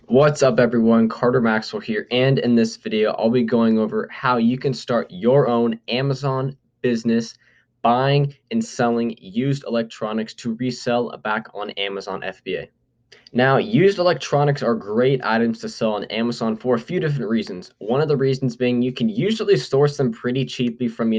What's up everyone, Carter Maxwell here, and in this video I'll be going over how you can start your own Amazon business buying and selling used electronics to resell back on Amazon FBA. Now, used electronics are great items to sell on Amazon for a few different reasons. One of the reasons being you can usually source them pretty cheaply from,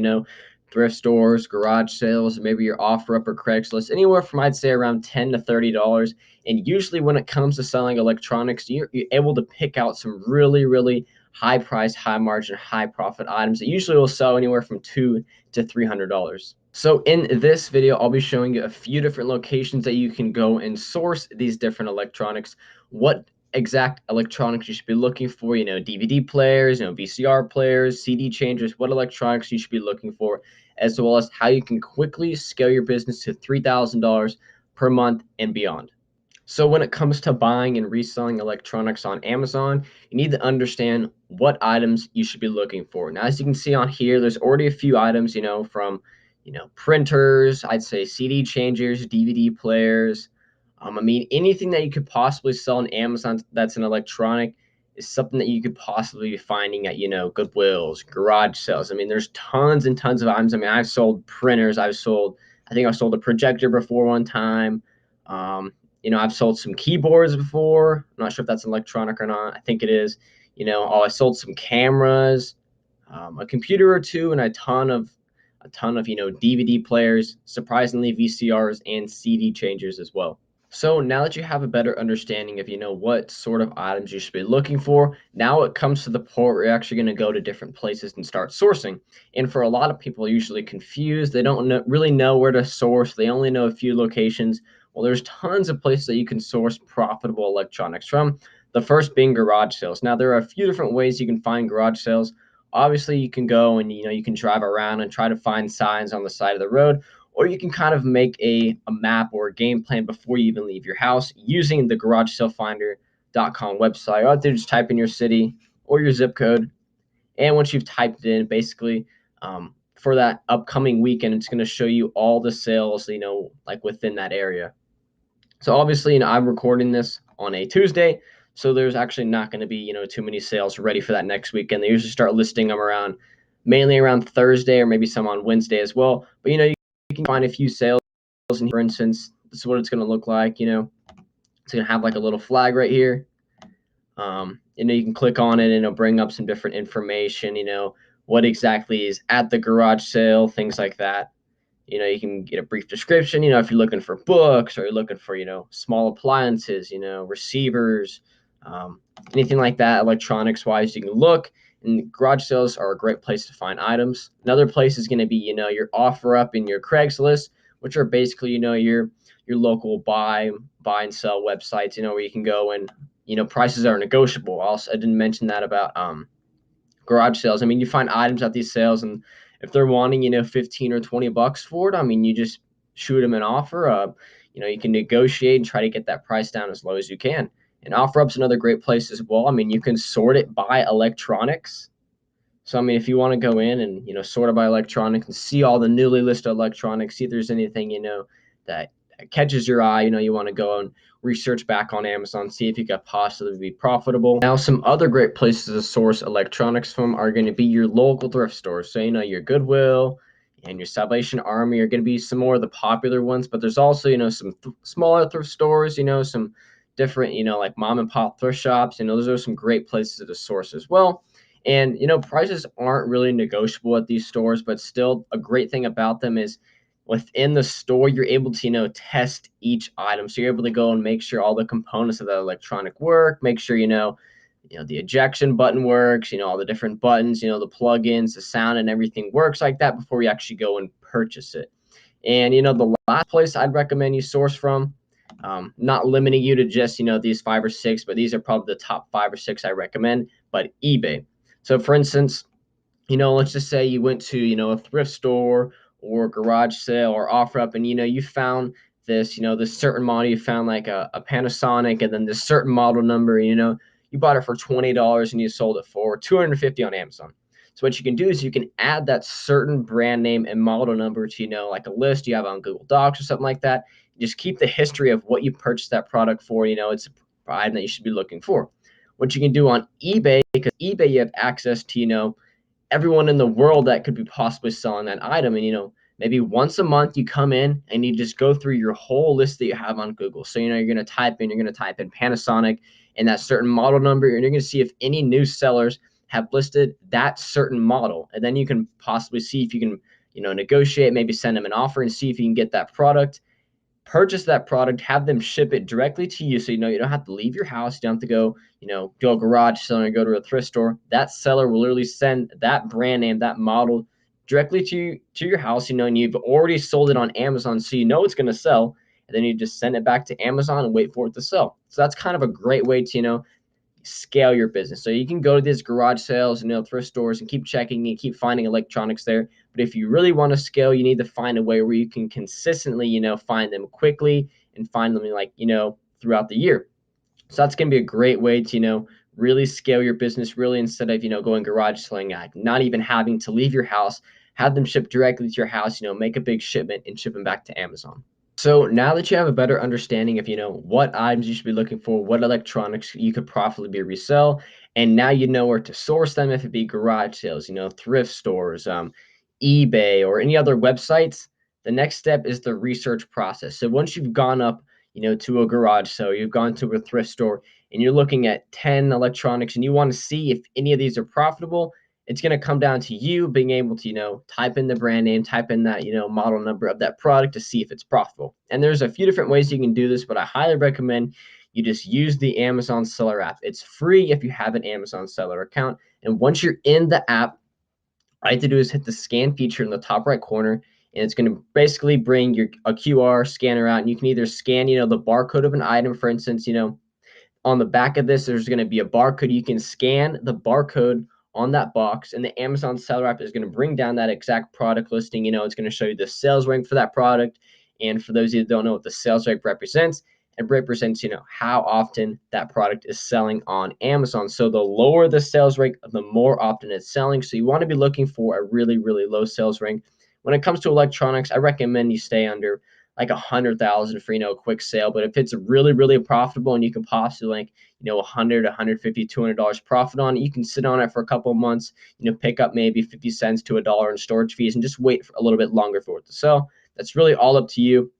thrift stores, garage sales, maybe your OfferUp or Craigslist, anywhere from I'd say around $10 to $30. And usually when it comes to selling electronics, you're able to pick out some really high price, high margin, high profit items that usually will sell anywhere from $200 to $300. So in this video, I'll be showing you a few different locations that you can go and source these different electronics, what exact electronics you should be looking for, DVD players, VCR players, CD changers, what electronics you should be looking for, as well as how you can quickly scale your business to $3,000 per month and beyond. So when it comes to buying and reselling electronics on Amazon, you need to understand what items you should be looking for. Now, as you can see on here, there's already a few items, from, printers, I'd say CD changers, DVD players. Anything that you could possibly sell on Amazon that's an electronic is something that you could possibly be finding at, Goodwills, garage sales. There's tons and tons of items. I've sold printers. I think I've sold a projector before one time. I've sold some keyboards before. I'm not sure if that's electronic or not. I think it is. I sold some cameras, a computer or two, and a ton of DVD players, surprisingly VCRs and CD changers as well. So now that you have a better understanding of what sort of items you should be looking for, now it comes to the point where you're actually going to go to different places and start sourcing. And for a lot of people, usually confused, they don't really know where to source. They only know a few locations. Well, there's tons of places that you can source profitable electronics from. The first being garage sales. Now there are a few different ways you can find garage sales. Obviously, you can go and you can drive around and try to find signs on the side of the road, or you can kind of make a map or a game plan before you even leave your house using the garagesalefinder.com website. All you have to do is just type in your city or your zip code. And once you've typed it in, basically, for that upcoming weekend, it's going to show you all the sales, like within that area. So obviously, I'm recording this on a Tuesday, so there's actually not going to be, too many sales ready for that next weekend. They usually start listing them mainly around Thursday or maybe some on Wednesday as well. But, you can find a few sales. And for instance, this is what it's going to look like. It's going to have like a little flag right here. You can click on it and it'll bring up some different information, what exactly is at the garage sale, things like that. You can get a brief description, if you're looking for books or you're looking for, small appliances, receivers, anything like that, electronics wise, you can look. And garage sales are a great place to find items. Another place is going to be, your OfferUp and your Craigslist, which are basically, your local buy and sell websites, where you can go and, prices are negotiable. Also, I didn't mention that about garage sales. You find items at these sales, and if they're wanting, 15 or 20 bucks for it, you just shoot them an offer. You can negotiate and try to get that price down as low as you can. And OfferUp's another great place as well. You can sort it by electronics. So, if you want to go in and, sort it by electronics and see all the newly listed electronics, see if there's anything, that catches your eye, you want to go and research back on Amazon, see if you could possibly be profitable. Now, some other great places to source electronics from are going to be your local thrift stores. So, your Goodwill and your Salvation Army are going to be some more of the popular ones, but there's also, some smaller thrift stores, some different, like mom and pop thrift shops. Those are some great places to source as well. And, prices aren't really negotiable at these stores, but still a great thing about them is within the store, you're able to, test each item. So you're able to go and make sure all the components of that electronic work, make sure, the ejection button works, all the different buttons, the plugins, the sound and everything works like that before you actually go and purchase it. And, the last place I'd recommend you source from, not limiting you to just, these 5 or 6, but these are probably the top 5 or 6 I recommend, but eBay. So for instance, let's just say you went to, a thrift store or garage sale or OfferUp, and, you found this certain model, you found like a Panasonic, and then this certain model number, you bought it for $20 and you sold it for $250 on Amazon. So what you can do is you can add that certain brand name and model number to, like a list you have on Google Docs or something like that. Just keep the history of what you purchased that product for. It's item that you should be looking for. What you can do on eBay, because eBay you have access to, everyone in the world that could be possibly selling that item. And, maybe once a month you come in and you just go through your whole list that you have on Google. So, you're going to type in Panasonic and that certain model number, and you're going to see if any new sellers have listed that certain model. And then you can possibly see if you can, negotiate, maybe send them an offer and see if you can get that product, purchase that product, have them ship it directly to you. So, you don't have to leave your house. You don't have to go, to a garage sale or go to a thrift store. That seller will literally send that brand name, that model directly to your house, and you've already sold it on Amazon. So, it's going to sell. And then you just send it back to Amazon and wait for it to sell. So that's kind of a great way to, scale your business. So you can go to these garage sales and thrift stores and keep checking and keep finding electronics there. But if you really want to scale, you need to find a way where you can consistently, find them quickly and find them throughout the year. So that's going to be a great way to, really scale your business, really, instead of, going garage selling, not even having to leave your house, have them shipped directly to your house, make a big shipment and ship them back to Amazon. So now that you have a better understanding of, what items you should be looking for, what electronics you could profitably resell, and now you know where to source them, if it be garage sales, thrift stores, eBay, or any other websites, the next step is the research process. So once you've gone up, to a garage sale, you've gone to a thrift store, and you're looking at 10 electronics, and you want to see if any of these are profitable, it's going to come down to you being able to, type in the brand name, type in that, model number of that product to see if it's profitable. And there's a few different ways you can do this, but I highly recommend you just use the Amazon seller app. It's free if you have an Amazon seller account. And once you're in the app, all you have to do is hit the scan feature in the top right corner, and it's going to basically bring a QR scanner out, and you can either scan, the barcode of an item. For instance, on the back of this, there's going to be a barcode. You can scan the barcode on that box, and the Amazon seller app is going to bring down that exact product listing. It's going to show you the sales rank for that product. And for those of you that don't know what the sales rank represents, it represents, how often that product is selling on Amazon. So the lower the sales rank, the more often it's selling. So you want to be looking for a really, really low sales rank. When it comes to electronics, I recommend you stay under like 100,000 for, a quick sale. But if it's really, really profitable and you can possibly like, $100, $150, $200 profit on it, you can sit on it for a couple of months, pick up maybe 50 cents to $1 in storage fees and just wait for a little bit longer for it to sell. That's really all up to you.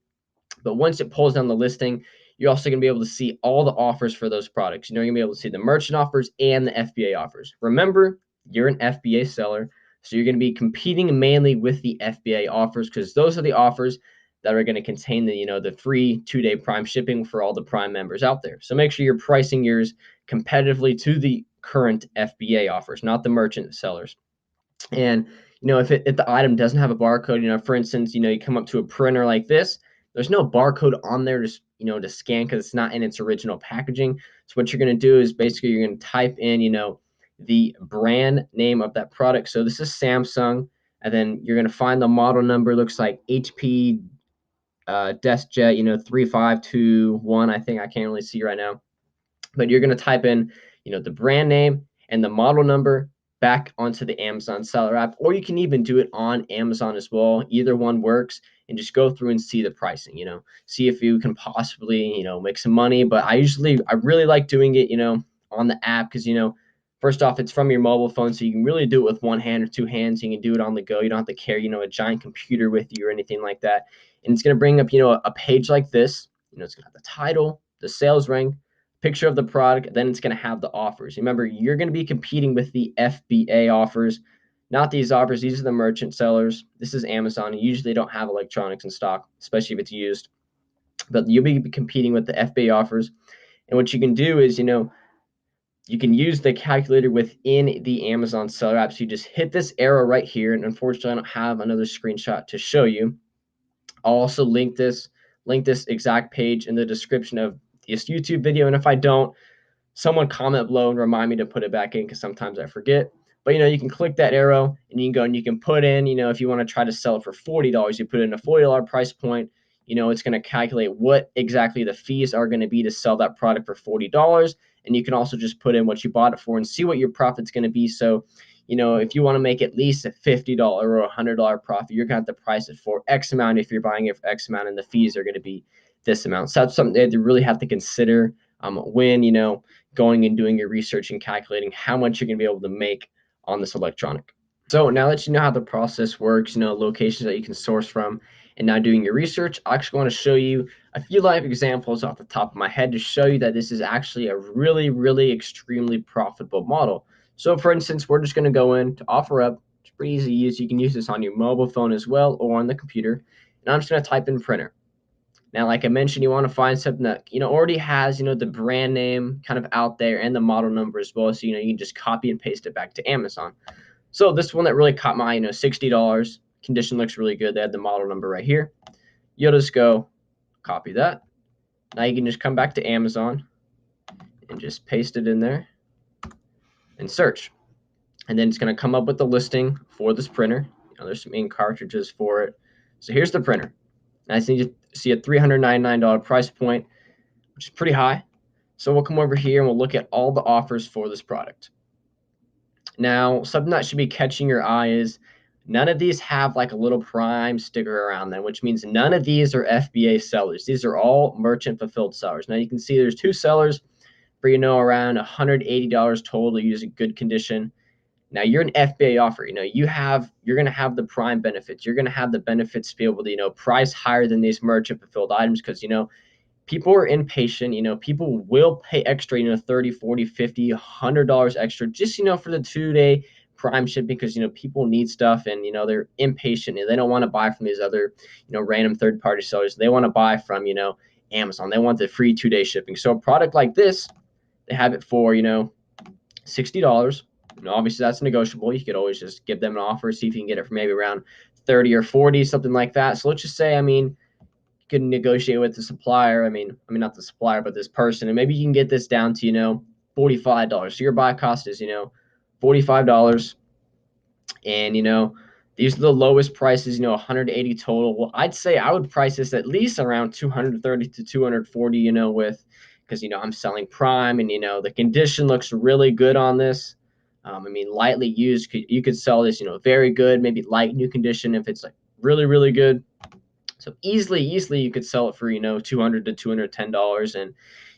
But once it pulls down the listing, you're also going to be able to see all the offers for those products. You're going to be able to see the merchant offers and the FBA offers. Remember, you're an FBA seller, so you're going to be competing mainly with the FBA offers, because those are the offers that are going to contain the free 2-day Prime shipping for all the Prime members out there. So make sure you're pricing yours competitively to the current FBA offers, not the merchant sellers. And if the item doesn't have a barcode, for instance, you come up to a printer like this, there's no barcode on there to scan, because it's not in its original packaging. So what you're going to do is basically you're going to type in the brand name of that product. So this is Samsung, and then you're going to find the model number. Looks like HP DeskJet 3521. I think I can't really see right now, but you're going to type in the brand name and the model number back onto the Amazon seller app, or you can even do it on Amazon as well. Either one works, and just go through and see the pricing, see if you can possibly, make some money. But I really like doing it, on the app, because, first off, it's from your mobile phone, so you can really do it with one hand or two hands. You can do it on the go. You don't have to carry, a giant computer with you or anything like that. And it's going to bring up, a page like this. It's going to have the title, the sales rank, picture of the product, then it's going to have the offers. Remember, you're going to be competing with the FBA offers, not these offers. These are the merchant sellers. This is Amazon. You usually don't have electronics in stock, especially if it's used. But you'll be competing with the FBA offers. And what you can do is, you can use the calculator within the Amazon seller app. So you just hit this arrow right here. And unfortunately, I don't have another screenshot to show you. I'll also link this exact page in the description of this YouTube video. And if I don't, someone comment below and remind me to put it back in, because sometimes I forget. But you can click that arrow and you can go and you can put in, if you want to try to sell it for $40, you put in a $40 price point. It's going to calculate what exactly the fees are going to be to sell that product for $40. And you can also just put in what you bought it for and see what your profit's going to be. So, if you want to make at least a $50 or a $100 profit, you're going to have to price it for X amount if you're buying it for X amount, and the fees are going to be this amount. So that's something that you really have to consider when, going and doing your research and calculating how much you're going to be able to make on this electronic. So now that you know how the process works, locations that you can source from, and now doing your research, I actually want to show you a few live examples off the top of my head to show you that this is actually a really, really extremely profitable model. So for instance, we're just going to go in to OfferUp. It's pretty easy to use. You can use this on your mobile phone as well or on the computer. And I'm just going to type in printer. Now, like I mentioned, you want to find something that, already has, the brand name kind of out there and the model number as well. So, you can just copy and paste it back to Amazon. So this one that really caught my eye, $60. Condition looks really good. They had the model number right here. You'll just go copy that. Now you can just come back to Amazon and just paste it in there and search. And then it's going to come up with the listing for this printer. There's some ink cartridges for it. So here's the printer. And I see you see a $399 price point, which is pretty high. So we'll come over here and we'll look at all the offers for this product. Now, something that should be catching your eye is none of these have like a little prime sticker around them, which means none of these are FBA sellers. These are all merchant fulfilled sellers. Now you can see there's two sellers for, around $180 total using good condition. Now you're an FBA offer. You're going to have the prime benefits. You're going to have the benefits to be able to, price higher than these merchant fulfilled items because, people are impatient. People will pay extra, 30, 40, 50, $100 extra just, for the 2-day prime shipping because, people need stuff and, they're impatient and they don't want to buy from these other, random third-party sellers. They want to buy from, Amazon. They want the free 2-day shipping. So a product like this, they have it for, $60. Obviously that's negotiable. You could always just give them an offer, see if you can get it for maybe around 30 or 40, something like that. So let's just say, you can negotiate with the supplier. I mean, not the supplier, but this person, and maybe you can get this down to, $45. So your buy cost is, $45. And, these are the lowest prices, 180 total. Well, I'd say I would price this at least around 230 to 240, because, I'm selling prime and, the condition looks really good on this. Lightly used, you could sell this, very good, maybe light new condition if it's like really, really good. So easily you could sell it for, $200 to $210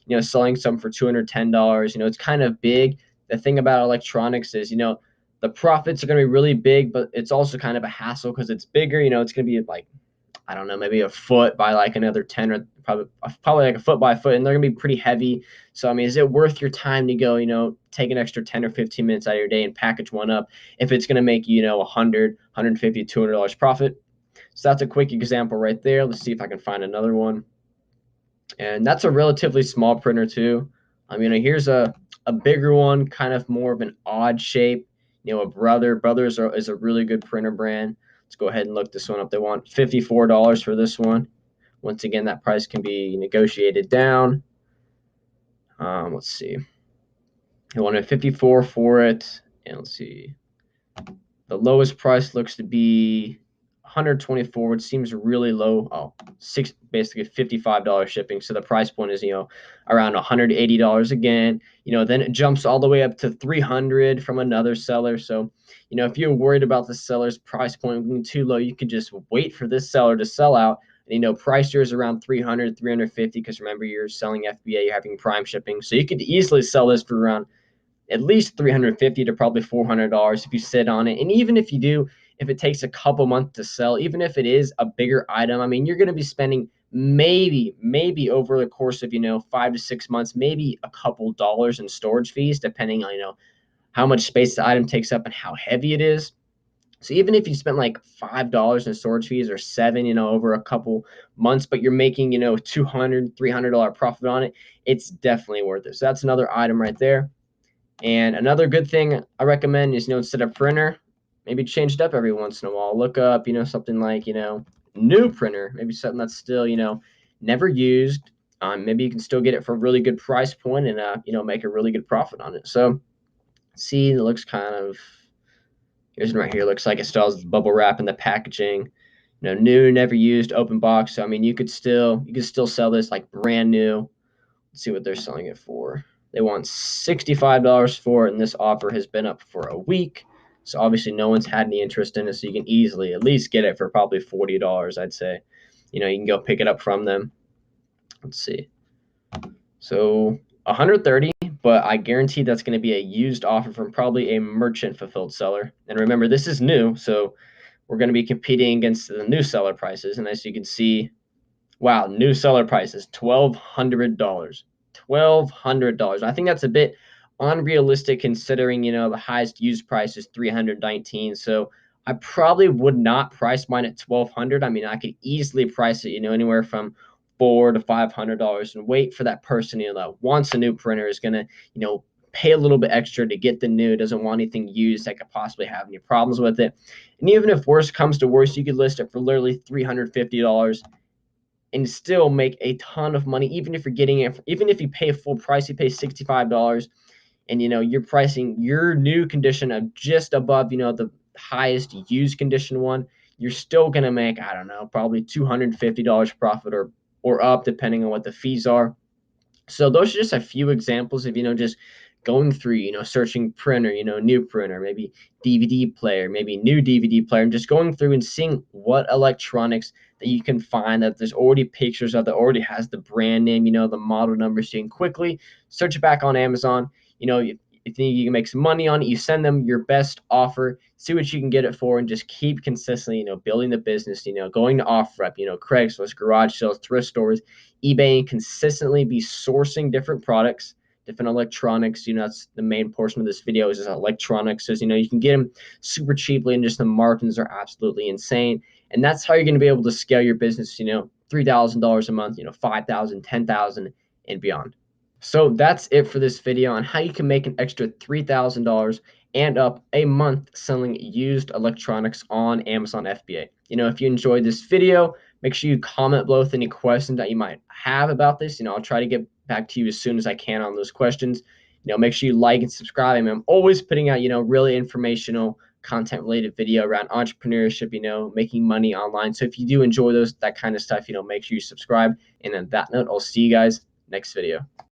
and, selling some for $210, it's kind of big. The thing about electronics is, the profits are going to be really big, but it's also kind of a hassle because it's bigger, it's going to be like, I don't know, maybe a foot by like another 10 or probably like a foot by a foot, and they're going to be pretty heavy. So, is it worth your time to go, take an extra 10 or 15 minutes out of your day and package one up if it's going to make you, $100, $150, $200 profit? So that's a quick example right there. Let's see if I can find another one. And that's a relatively small printer too. Here's a bigger one, kind of more of an odd shape. A Brothers is a really good printer brand. Let's go ahead and look this one up. They want $54 for this one. Once again, that price can be negotiated down. Let's see. They wanted $54 for it. And let's see. The lowest price looks to be $124, which seems really low. Basically $55 shipping. So the price point is, around $180 again. Then it jumps all the way up to $300 from another seller. So, if you're worried about the seller's price point being too low, you could just wait for this seller to sell out. And, price yours around $300, $350, because remember, you're selling FBA, you're having prime shipping. So you could easily sell this for around at least $350 to probably $400 if you sit on it. And even if you do, if it takes a couple months to sell, even if it is a bigger item, you're going to be spending maybe over the course of, 5 to 6 months, maybe a couple dollars in storage fees, depending on, how much space the item takes up and how heavy it is. So even if you spent like $5 in storage fees or $7, over a couple months, but you're making, $200, $300 profit on it, it's definitely worth it. So that's another item right there. And another good thing I recommend is, instead of printer, maybe change it up every once in a while. Look up, something like, new printer, maybe something that's still, never used. Maybe you can still get it for a really good price point and, make a really good profit on it. So see, it looks kind of, here's one right here. Looks like it still has bubble wrap in the packaging, new, never used, open box. So, you could still sell this like brand new. Let's see what they're selling it for. They want $65 for it, and this offer has been up for a week. So obviously no one's had any interest in it, so you can easily at least get it for probably $40, I'd say. You can go pick it up from them. Let's see. So 130, but I guarantee that's going to be a used offer from probably a merchant fulfilled seller. And remember, this is new, so we're going to be competing against the new seller prices. And as you can see, wow, new seller prices, $1,200. $1,200. I think that's a bit unrealistic considering, the highest used price is 319. So I probably would not price mine at 1,200. I mean, I could easily price it, anywhere from $400 to $500 and wait for that person, that wants a new printer is gonna, pay a little bit extra to get the new, doesn't want anything used that could possibly have any problems with it. And even if worse comes to worse, you could list it for literally $350 and still make a ton of money. Even if you're getting it, even if you pay full price, you pay $65, and you're pricing your new condition of just above, the highest used condition one, you're still gonna make, I don't know, probably $250 profit or up, depending on what the fees are. So those are just a few examples of, just going through, searching printer, new printer, maybe DVD player, maybe new DVD player, and just going through and seeing what electronics that you can find that there's already pictures of, that already has the brand name, the model number, so you can quickly search it back on Amazon. If you can make some money on it, you send them your best offer, see what you can get it for, and just keep consistently, building the business, going to OfferUp, Craigslist, garage sales, thrift stores, eBay, and consistently be sourcing different products, different electronics. That's the main portion of this video is electronics. So, you can get them super cheaply and just the margins are absolutely insane. And that's how you're going to be able to scale your business, $3,000 a month, 5,000, 10,000 and beyond. So that's it for this video on how you can make an extra $3,000 and up a month selling used electronics on Amazon FBA. If you enjoyed this video, make sure you comment below with any questions that you might have about this. I'll try to get back to you as soon as I can on those questions. Make sure you like and subscribe. I'm always putting out, really informational content related video around entrepreneurship, making money online. So if you do enjoy that kind of stuff, make sure you subscribe. And on that note, I'll see you guys next video.